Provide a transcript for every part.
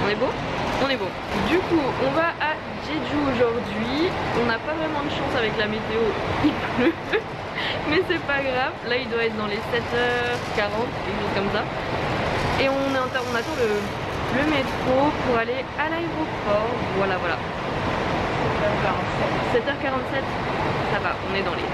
On est beau? On est beau. Du coup, on va à Jeju aujourd'hui. On n'a pas vraiment de chance avec la météo, il pleut. Mais c'est pas grave. Là, il doit être dans les 7h40, quelque chose comme ça. Et on attend le métro pour aller à l'aéroport. Voilà, voilà. 7h47, ça va, on est dans les...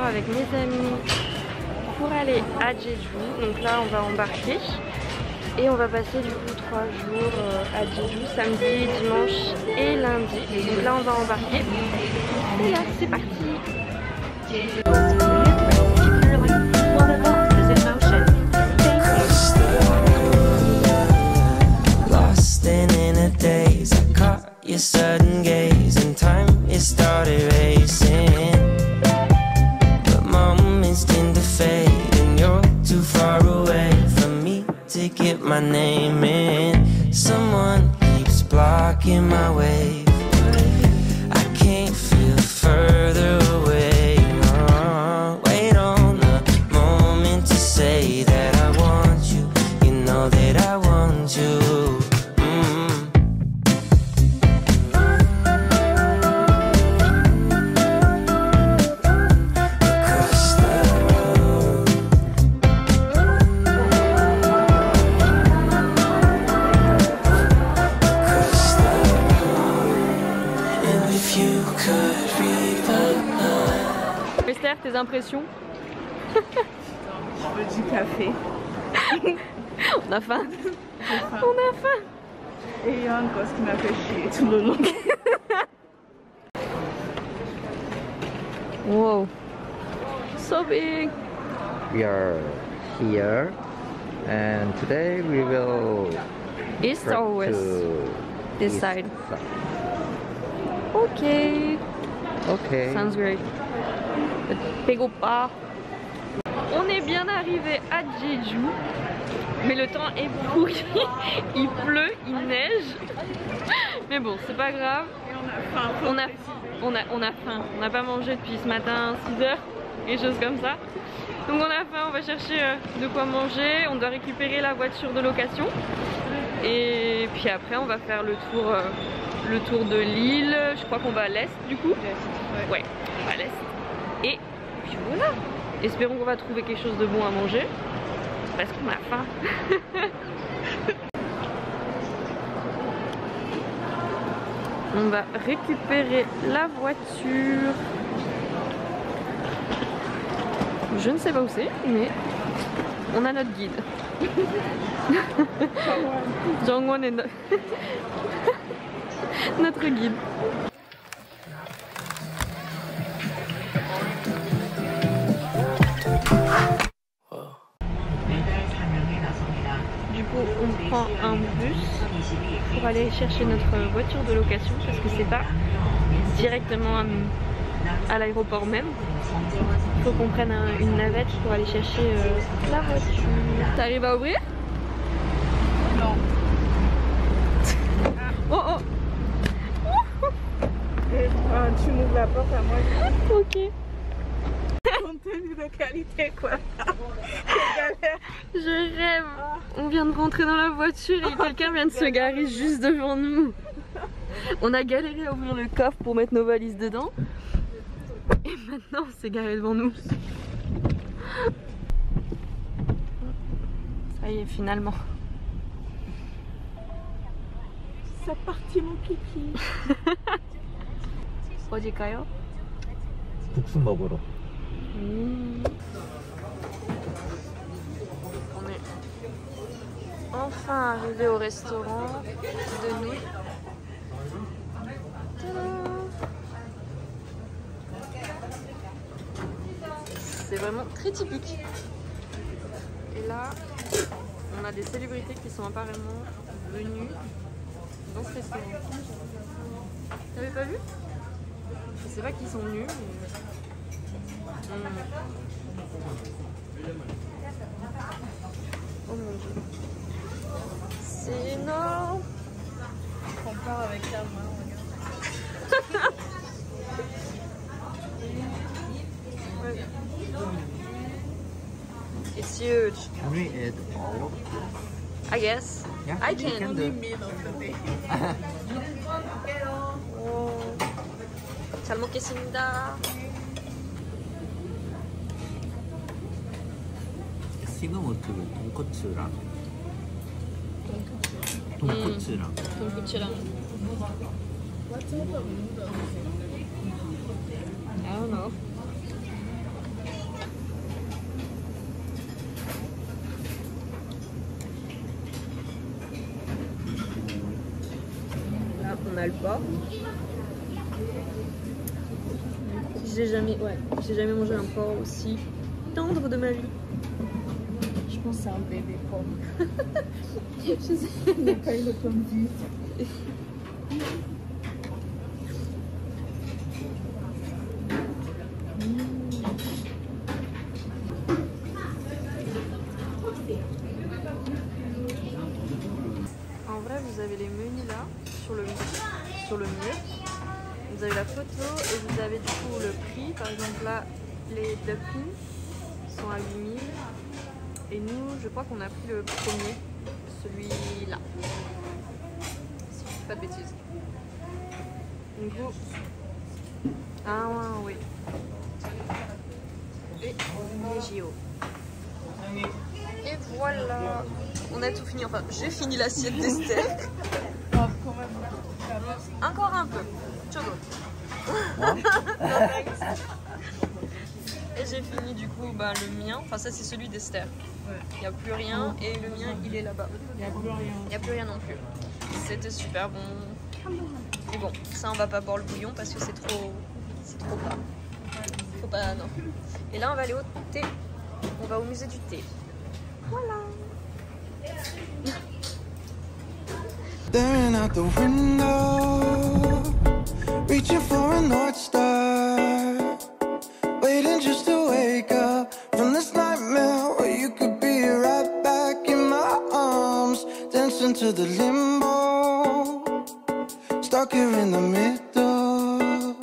avec mes amis pour aller à Jeju. Donc là on va embarquer et on va passer du coup 3 jours à Jeju, samedi, dimanche et lundi. Donc là on va embarquer et là c'est parti. Get my name in. Someone keeps blocking my way. I can't feel further away. Wait on the moment to say that I want you. You know that I want you. Esther, tes impressions? Je veux du café. On a faim. On a faim. Et il y a un gosse qui m'a fait chier tout le long. Wow. So big. We are here and today we will East or west? This side. Okay. Okay. Sounds great. Pegopa. On est bien arrivé à Jeju, mais le temps est pourri. Il pleut, il neige. Mais bon, c'est pas grave. On a faim. On n'a pas mangé depuis ce matin 6h, et choses comme ça. Donc on a faim, on va chercher de quoi manger. On doit récupérer la voiture de location. Et puis après, on va faire le tour de l'île. Je crois qu'on va à l'est du coup. Ouais, on va à l'est. Et puis voilà. Espérons qu'on va trouver quelque chose de bon à manger. Parce qu'on a faim. On va récupérer la voiture. Je ne sais pas où c'est, mais on a notre guide. Jongwon est notre guide. Du coup, on prend un bus pour aller chercher notre voiture de location parce que c'est pas directement à l'aéroport même. Il faut qu'on prenne une navette pour aller chercher la voiture. T'arrives à ouvrir? Non. Oh oh. Tu m'ouvres la porte à moi. Ok. Contenu de qualité quoi. Je rêve. On vient de rentrer dans la voiture et quelqu'un vient de se garer juste devant nous. On a galéré à ouvrir le coffre pour mettre nos valises dedans. Et maintenant on s'est garé devant nous. Ça y est, finalement. C'est parti mon kiki. 어딜까요? 국수 먹으러. On est enfin arrivés au restaurant de nuit. C'est vraiment très typique. Et là, on a des célébrités qui sont apparemment venues dans ce restaurant. T'avais pas vu? Je sais pas qui sont venus. Mais... Oh mon dieu. C'est énorme. On compare avec la main, regarde. Ouais. It's huge. Can we eat all of this? I guess. Yeah, I you can. do. Middle of the day. 오, 잘 먹겠습니다. 시그모트 돈코츠랑 돈코츠랑 돈코츠랑. I don't know. Là, on a le porc. J'ai jamais mangé un porc aussi tendre de ma vie. Je pense que c'est un bébé pomme. Je sais, il n'a pas eu le pomme vite. En vrai, vous avez les menus là, sur le mur. Vous avez la photo et vous avez du coup le prix. Par exemple là, les dumplings sont à 8000. Et nous, je crois qu'on a pris le premier, celui-là. Si je ne dis pas de bêtises. Du coup... Ah oui. Et les JO. Et voilà. On a tout fini. Enfin, j'ai fini l'assiette d'Esther. Encore un peu. Et j'ai fini du coup le mien. Enfin ça c'est celui d'Esther. Il n'y a plus rien et le mien il est là-bas. Il n'y a plus rien. Il n'y a plus rien non plus. C'était super bon. Et bon, ça on va pas boire le bouillon parce que c'est trop bas. Faut pas, non. Et là on va aller au thé. On va au musée du thé. Voilà. Staring out the window, reaching for a North Star, waiting just to wake up from this nightmare where you could be right back in my arms, dancing to the limbo, stuck here in the middle.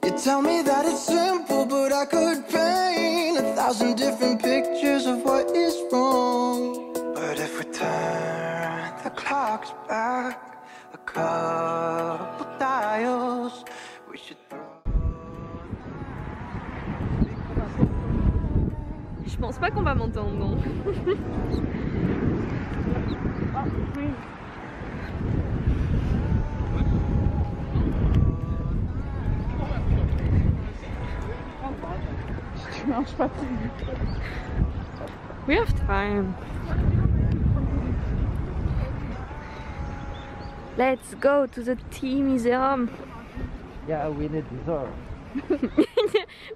You tell me that it's simple, but I could paint 1,000 different pictures of what is wrong. But if we turn the clocks back a couple dials, we should throw. Je pense pas qu'on va m'entendre, non. Tu manges pas très vite. We have time. Let's go to the tea museum. Yeah, we need dessert.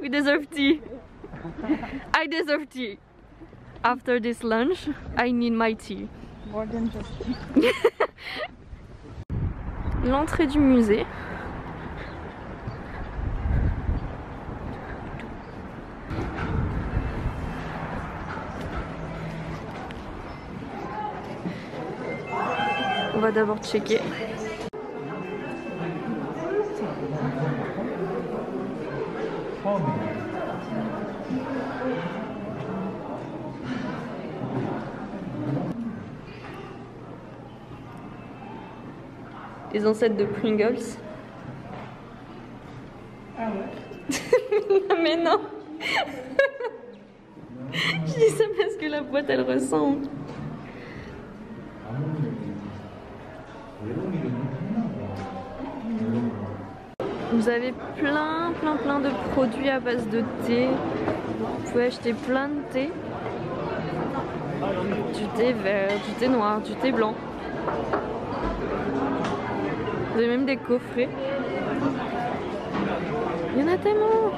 We deserve tea. I deserve tea. After this lunch, I need my tea. More than just tea. L'entrée du musée. On va d'abord checker. Les ancêtres de Pringles. Ah ouais. Mais non. Je dis ça parce que la boîte elle ressemble. Vous avez plein de produits à base de thé. Vous pouvez acheter plein de thé. du thé vert, du thé noir, du thé blanc. Vous avez même des coffrets. Il y en a tellement.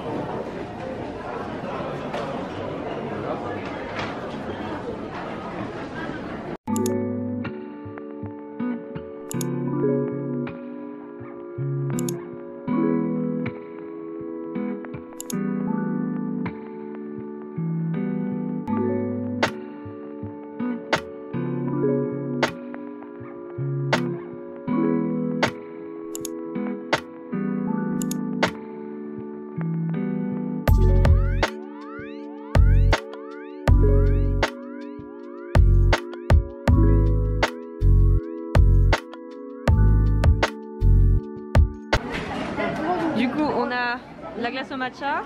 Du coup, on a la glace au matcha,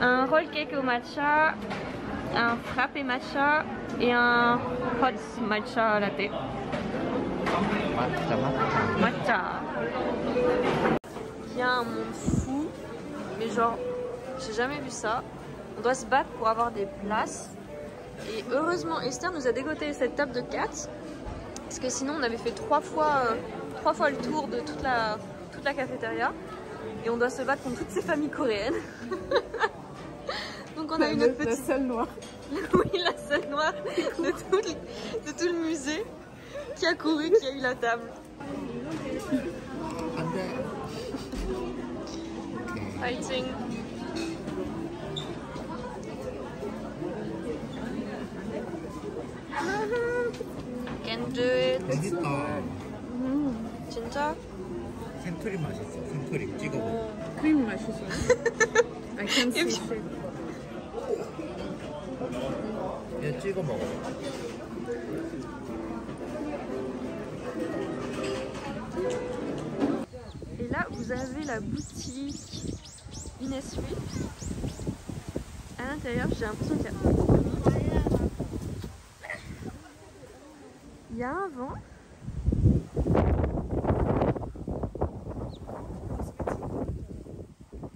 un roll cake au matcha, un frappé matcha et un hot matcha latte. Matcha. Il y a un monde fou, mais genre, j'ai jamais vu ça. On doit se battre pour avoir des places. Et heureusement, Esther nous a dégoté cette table de 4. Parce que sinon, on avait fait 3 fois le tour de toute la cafétéria. Et on doit se battre contre toutes ces familles coréennes. Donc on a une petite... La seule noire. Oui, la seule noire de tout le musée qui a couru, qui a eu la table. Fighting. Can do it. 맛있다. 진짜? 생크림 맛있어. 생크림 찍어 먹어. 크림 맛있어. I can see it. 그냥 찍어 먹어. Et là, vous avez la boutique Innisfree. À l'intérieur, j'ai l'impression qu'il y a un vent.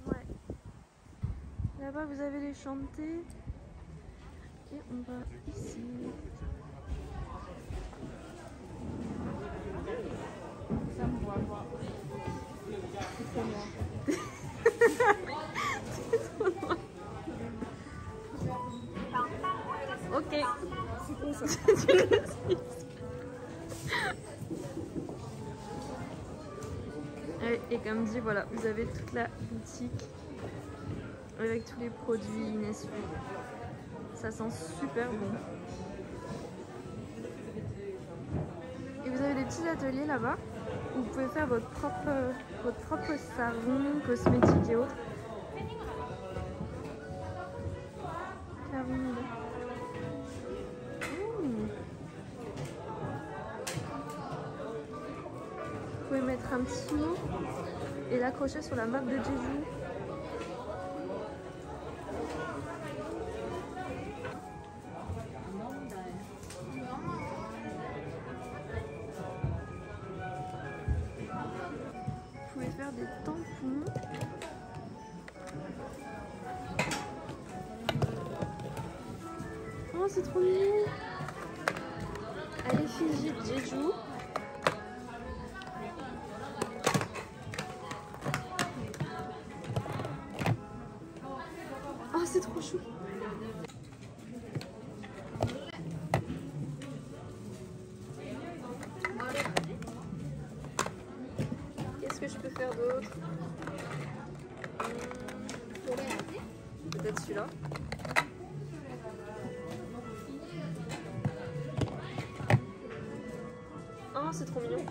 Ouais. Là-bas, vous avez les chantés. Et on va ici. Ok. Et comme dit, voilà, vous avez toute la boutique avec tous les produits Innisfree. Ça sent super bon. Et vous avez des petits ateliers là-bas où vous pouvez faire votre propre savon, cosmétique et autres. Vous pouvez mettre un petit mot et l'accrocher sur la map de Jeju. Vous pouvez faire des tampons. Oh, c'est trop mignon. À l'effigie de Jeju. Oh, c'est trop chou. Qu'est-ce que je peux faire d'autre? Peut-être celui-là. Oh, c'est trop mignon.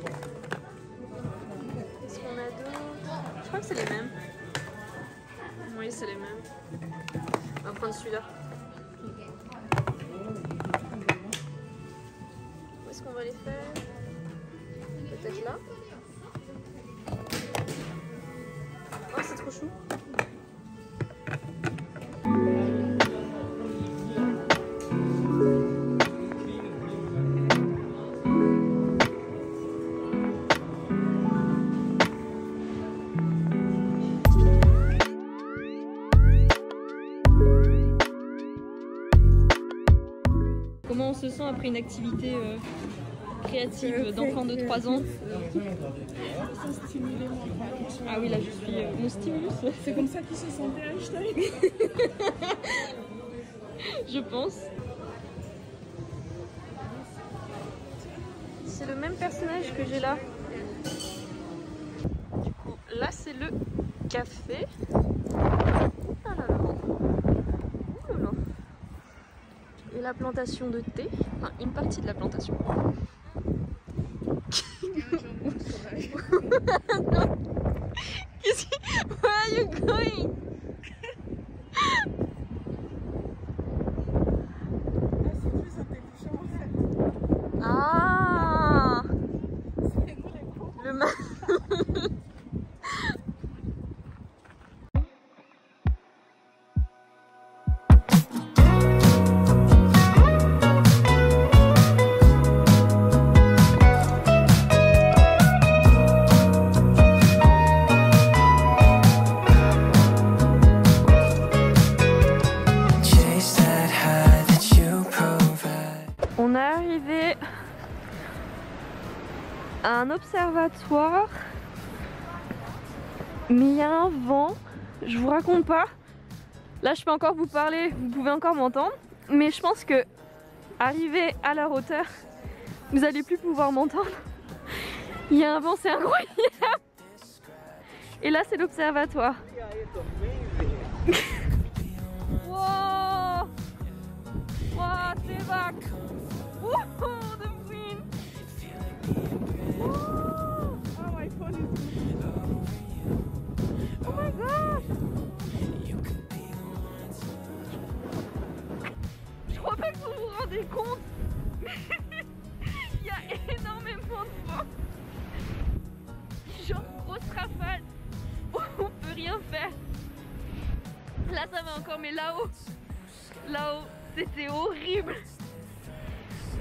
Qu'est-ce qu'on a d'autre? Je crois que c'est les mêmes. Oui, c'est les mêmes. On va prendre celui-là. Où est-ce qu'on va les faire? Peut-être là? Oh, c'est trop chou. Comment on se sent après une activité créative d'enfant de 3 ans? Ça stimulait mon ventre. Ah oui, là je suis mon stimulus. C'est comme ça qu'il se sentait Einstein. Je pense. C'est le même personnage que j'ai là. Du coup, là c'est le café. Ah là là. Ouh là là. Et la plantation de thé. Enfin, une partie de la plantation. Qu'est-ce que... Where are you going? C'est plus intelligent en fait. Ah, C'est nous les cons. le ma... Chase that high that you provide. On est arrivé à un observatoire, mais il y a un vent, je vous raconte pas. Là je peux encore vous parler, vous pouvez encore m'entendre, mais je pense que arrivé à leur hauteur, vous allez plus pouvoir m'entendre. Il y a un vent, c'est incroyable. Et là c'est l'observatoire. Wow! Wow, c'est vague! Wouhou, the wind! Wouh! Ah, my phone is Oh my gosh! Je crois pas que vous vous rendez compte, mais il y a énormément de vent. Genre grosse rafale, on peut rien faire. Là ça va encore, mais là-haut, c'était horrible.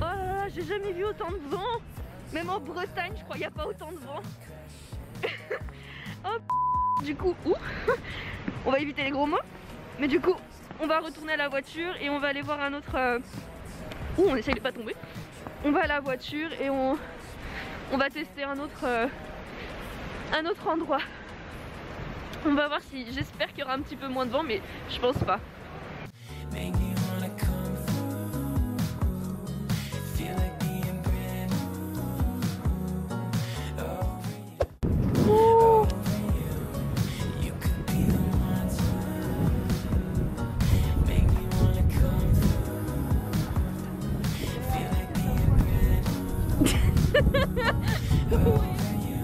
Oh là là, j'ai jamais vu autant de vent. Même en Bretagne, je crois, il n'y a pas autant de vent. Oh, du coup, on va éviter les gros mots. Mais du coup, on va retourner à la voiture et on va aller voir un autre... on essaye de pas tomber. On va à la voiture et on va tester un autre endroit. On va voir si... J'espère qu'il y aura un petit peu moins de vent, mais je pense pas. Make me wanna come through. Feel like being brand new. Over you. You could be the one to make me wanna come through. Feel like being brand new. Over you.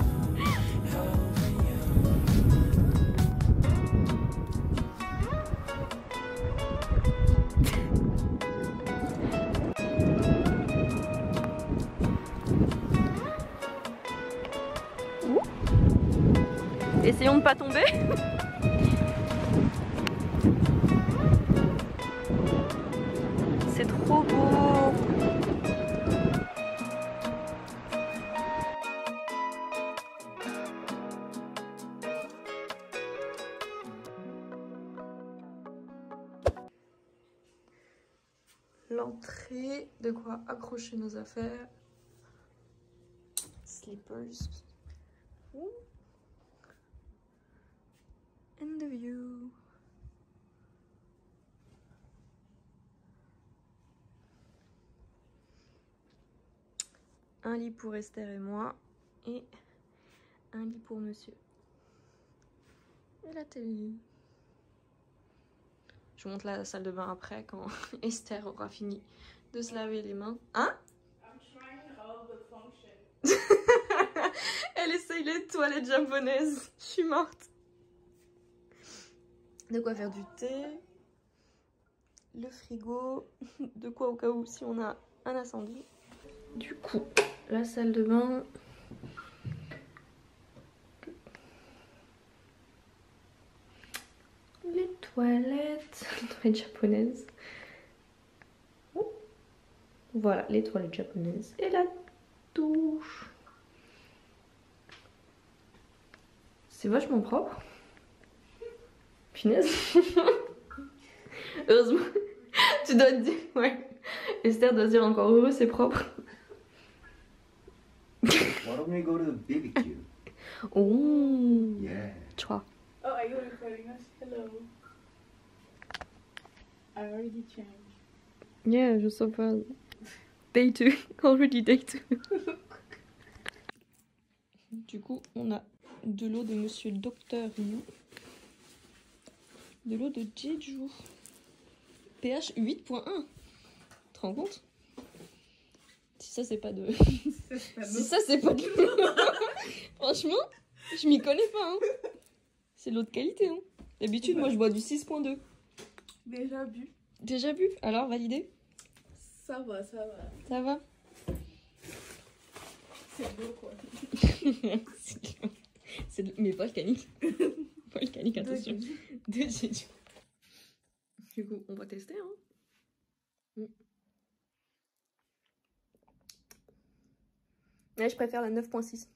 Essayons de pas tomber. C'est trop beau. L'entrée, de quoi accrocher nos affaires. Slippers. Ouh. And the view. Un lit pour Esther et moi et un lit pour monsieur. Et la télé. Je vous montre la salle de bain après quand Esther aura fini de se laver les mains. Hein? Elle essaye les toilettes japonaises. Je suis morte. De quoi faire du thé, le frigo, de quoi au cas où si on a un incendie. Du coup, la salle de bain. Les toilettes japonaises. Voilà, les toilettes japonaises. Et la douche. C'est vachement propre. Punaise. Heureusement. Tu dois te dire, ouais. Esther doit se dire encore heureux, c'est propre. Why don't we go to the BBQ? Oh, Yeah. 좋아. Oh, are you recording us? Hello. I already changed. Yeah, je sais pas. Day 2, already day 2. Du coup, on a de l'eau de Monsieur Docteur Yu. De l'eau de Jeju. pH 8.1. Tu te rends compte? Si ça c'est pas de... Si ça c'est pas de l'eau. Franchement, je m'y connais pas. Hein. C'est de l'eau de qualité. Hein. D'habitude, moi je bois du 6.2. Déjà bu. Déjà bu? Alors, validé? Ça va, ça va. Ça va? C'est beau quoi. C'est de... Mais volcanique. Volcanique, attention. De Jeju. Du coup, on va tester. Hein. Ouais, je préfère la 9.6.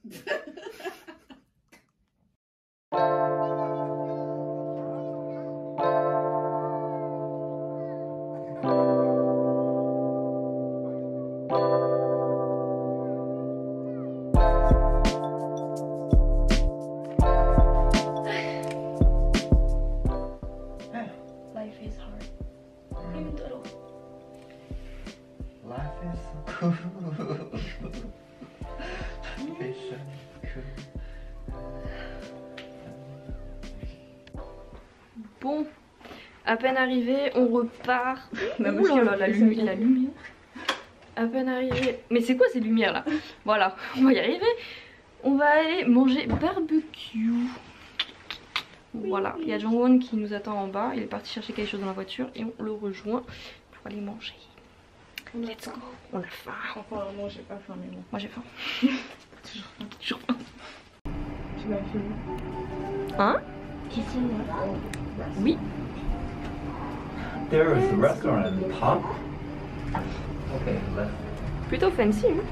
Life is hard. 힘들어. Life is so cool. It's so cool. Bon, à peine arrivé, on repart. Ouh là là, la lumière. À peine arrivé. Mais c'est quoi ces lumières là? Voilà, on va y arriver. On va aller manger barbecue. Voilà, il y a Jongwon qui nous attend en bas. Il est parti chercher quelque chose dans la voiture et on le rejoint pour aller manger. Let's go. On a faim. Enfin, moi j'ai pas faim, mais bon. Moi j'ai faim. Toujours faim. Toujours faim. Tu vas filmer? Hein? Oui. There is a restaurant at the top. Okay, left. Plutôt fancy. Hein?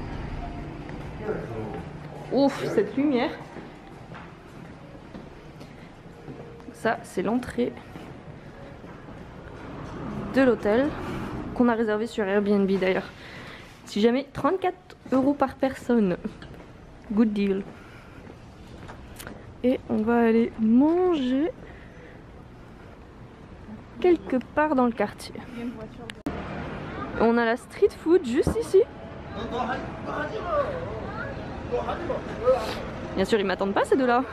Ouf, cette lumière. Ça, c'est l'entrée de l'hôtel qu'on a réservé sur Airbnb d'ailleurs. Si jamais, 34 € par personne. Good deal. Et on va aller manger quelque part dans le quartier. Il y a une voiture. On a la street food juste ici. Bien sûr, ils m'attendent pas ces deux-là.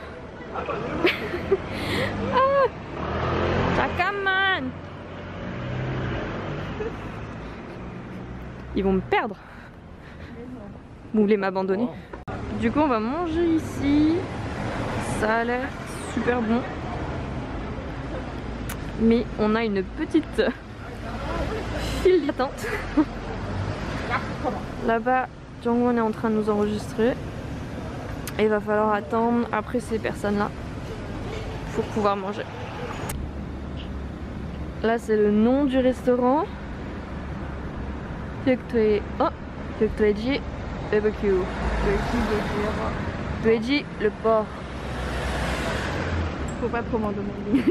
Ah, 잠깐만. Ils vont me perdre. Vous voulez m'abandonner? Du coup, on va manger ici. Ça a l'air super bon. Mais on a une petite file d'attente. Là-bas, Jongwon est en train de nous enregistrer. Et il va falloir attendre après ces personnes-là pour pouvoir manger. Là, c'est le nom du restaurant. Deoktoeji BBQ. Deoktoeji le porc. Faut pas trop m'en demander.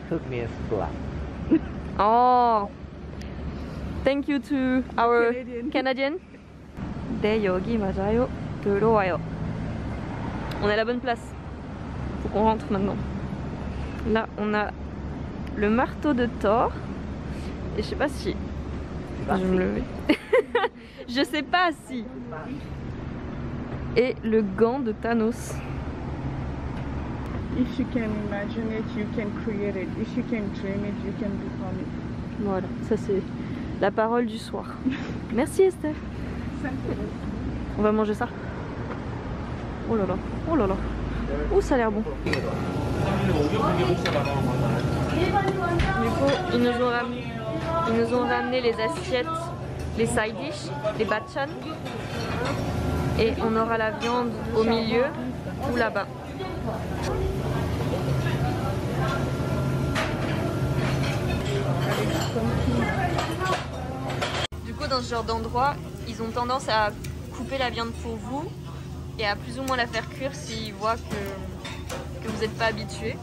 Took me a splat. Oh, thank you to our Canadian. 네, 여기 맞아요. 들어와요. On est à la bonne place. Faut qu'on rentre maintenant. Là, on a le marteau de Thor. Et je sais pas si... Je vais me lever. Je sais pas si... Et le gant de Thanos. If you can imagine it, you can create it. If you can dream it, you can become it. Voilà, ça c'est la parole du soir. Merci Esther. On va manger ça. Oh là là, oh là là. Oh, ça a l'air bon. Du coup, ils nous ont ramené les assiettes, les side dish, les bachan. Et on aura la viande au milieu ou là-bas. Du coup, dans ce genre d'endroit, ils ont tendance à couper la viande pour vous et à plus ou moins la faire cuire s'ils voient que vous n'êtes pas habitué.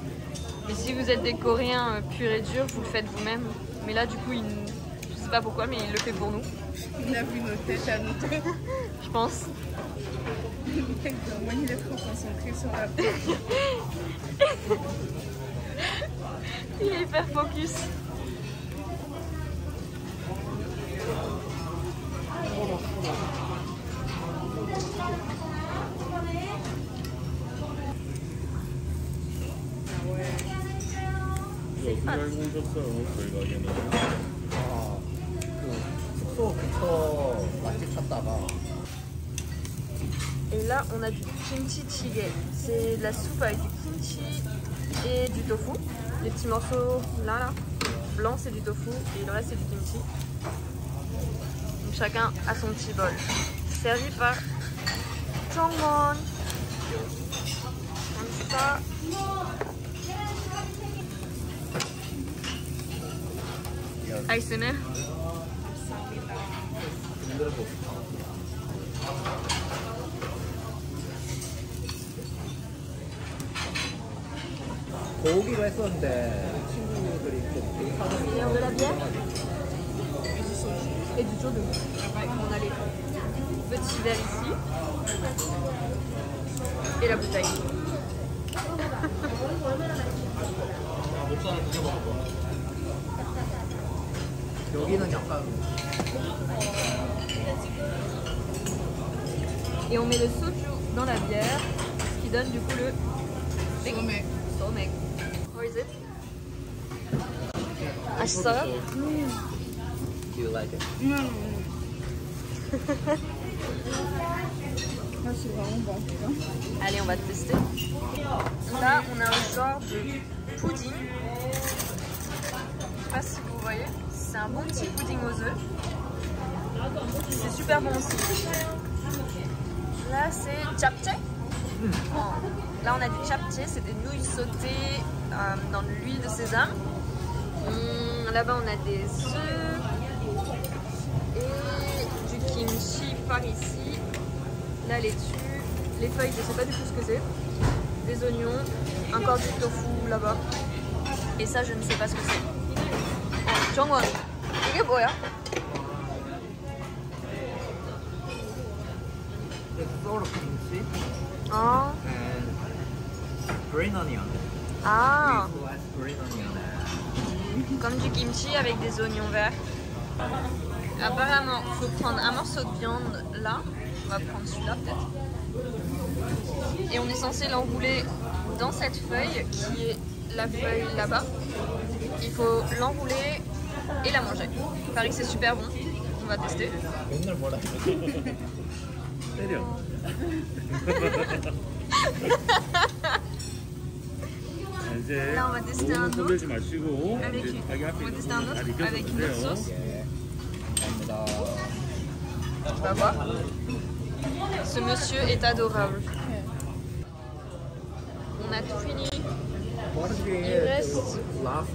Et si vous êtes des Coréens purs et durs, vous le faites vous-même. Mais là, du coup, je sais pas pourquoi, mais il le fait pour nous. Il a vu nos têtes à nous deux. Je pense. Le mec de moi, il est trop concentré sur la peau. Il est hyper focus. 어떻게 알고 오셨어요? 저희 가게는. 숙소부터 맛집 찾다가 Et là, on a du kimchi jjigae. C'est de la soupe avec du kimchi et du tofu. Les petits morceaux là, blanc c'est du tofu et le reste c'est du kimchi. Donc chacun a son petit bol. Servi par Jongwon. Comme ça. ASMR. 고기로 했었는데 친구들이 좀 되게 사는 De la bière et du soju. On a les petits verres ici et la bouteille. 여기는 약간 Et on met le soju dans la bière, ce qui donne du coup le Sommet. sommet. How is it? 맛있어요? Do you like it? Ah, c'est vraiment bon. Hein. Allez, on va tester. Là, on a un genre de pudding. Je sais pas si vous voyez. C'est un bon petit pudding aux œufs. C'est super bon aussi. Là, c'est japchae. Là, on a du japchae. C'est des nouilles sautées dans de l'huile de sésame. Là-bas, on a des œufs et du kimchi par ici. Là, les feuilles, je sais pas du tout ce que c'est. Des oignons, encore du tofu là-bas. Et ça, je ne sais pas ce que c'est. Jongwon, 이게 뭐야? It's sort of kimchi 아, and green onion. ah, We like green onion. comme du kimchi avec des oignons verts. Apparemment, il faut prendre un morceau de viande là. On va prendre celui-là peut-être. Et on est censé l'enrouler dans cette feuille qui est la feuille là-bas. Il faut l'enrouler et la manger. Paris que c'est super bon. On va tester. 맨날 뭐라 때려. 자, 이제 Là, on va tester un 너무 autre. 손대지 마시고 Avec 이제 자기 앞에 on va 있는 tester un 거 autre 잘 익혀서 avec une autre 드세요. sauce. 감사합니다. Tu vas voir. Ce monsieur est adorable. On a tout fini. What is Il reste. last?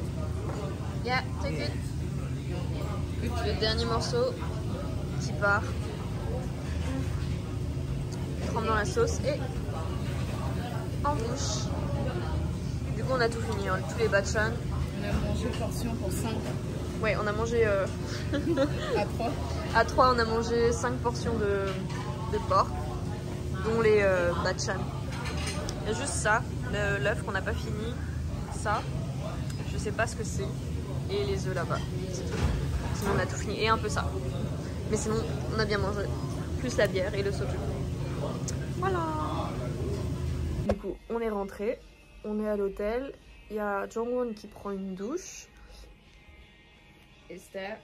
Yeah, take it. Le dernier morceau qui part. Trempe dans la sauce et en bouche. Du coup, on a tout fini, hein, tous les bachan. On a mangé portion pour 5 Ouais, on a mangé à 3. à 3, on a mangé 5 portions de porc, dont les bachan. Il y a juste ça, l'œuf qu'on n'a pas fini, ça, je sais pas ce que c'est, et les œufs là-bas, c'est tout. Sinon on a tout fini, et un peu ça. Mais sinon, on a bien mangé, plus la bière et le soju. Voilà. Du coup, on est rentré, on est à l'hôtel, il y a Jongwon qui prend une douche. Esther.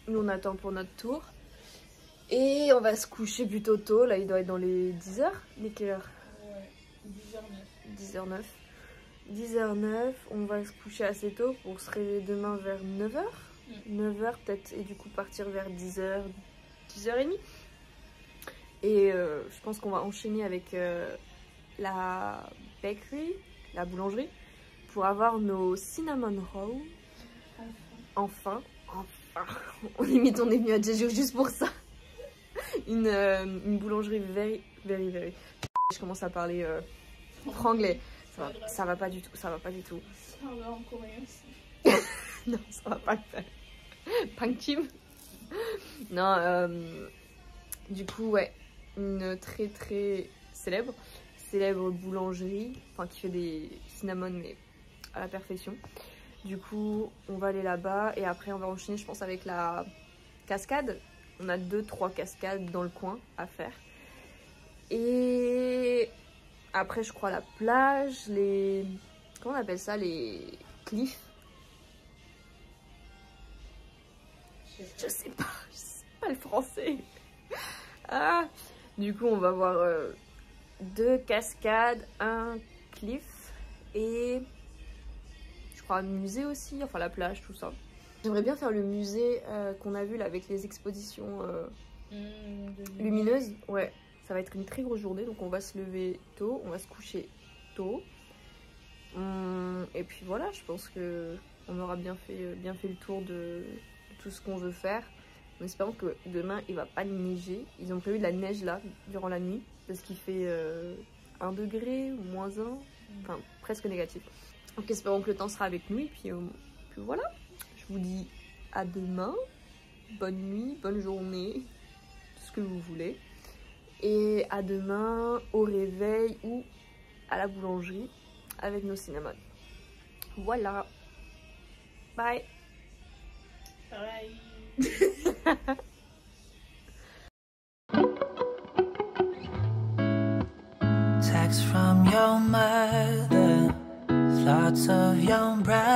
Nous on attend pour notre tour. Et on va se coucher plutôt tôt. Là il doit être dans les 10h. Mais quelle heure? Ouais, 10h09. 10h09. 10h09. On va se coucher assez tôt pour se réveiller demain vers 9h. 9h peut-être. Et du coup partir vers 10h. 10h30. Et je pense qu'on va enchaîner avec la bakery, la boulangerie, pour avoir nos cinnamon rolls. Enfin, on limite on est venu à Jeju juste pour ça. Une boulangerie very. Je commence à parler franglais. Ça va pas du tout, ça va pas du tout. Parle en coréen aussi. Non, ça va pas le faire. Punk Team. Non, du coup, ouais, une très célèbre boulangerie, enfin qui fait des cinnamons mais à la perfection. Du coup, on va aller là-bas et après on va enchaîner, je pense, avec la cascade. On a 2-3 cascades dans le coin à faire. Et après, je crois, la plage, les... Comment on appelle ça? Les cliffs? Je sais pas le français. Ah, du coup, on va voir 2 cascades, un cliff et je crois un musée aussi, enfin la plage, tout ça. J'aimerais bien faire le musée qu'on a vu là avec les expositions lumineuses. Ouais, ça va être une très grosse journée, donc on va se lever tôt, on va se coucher tôt. Et puis voilà, je pense que on aura bien fait le tour de tout ce qu'on veut faire. En espérant que demain il va pas neiger. Ils ont prévu de la neige là durant la nuit parce qu'il fait 1 degré ou -1, enfin presque négatif. Donc espérons que le temps sera avec nous et puis voilà. Je vous dis à demain, bonne nuit, bonne journée, tout ce que vous voulez. Et à demain au réveil ou à la boulangerie avec nos cinnamons. Voilà. Bye. Bye. Text from your mother, thoughts of your brother.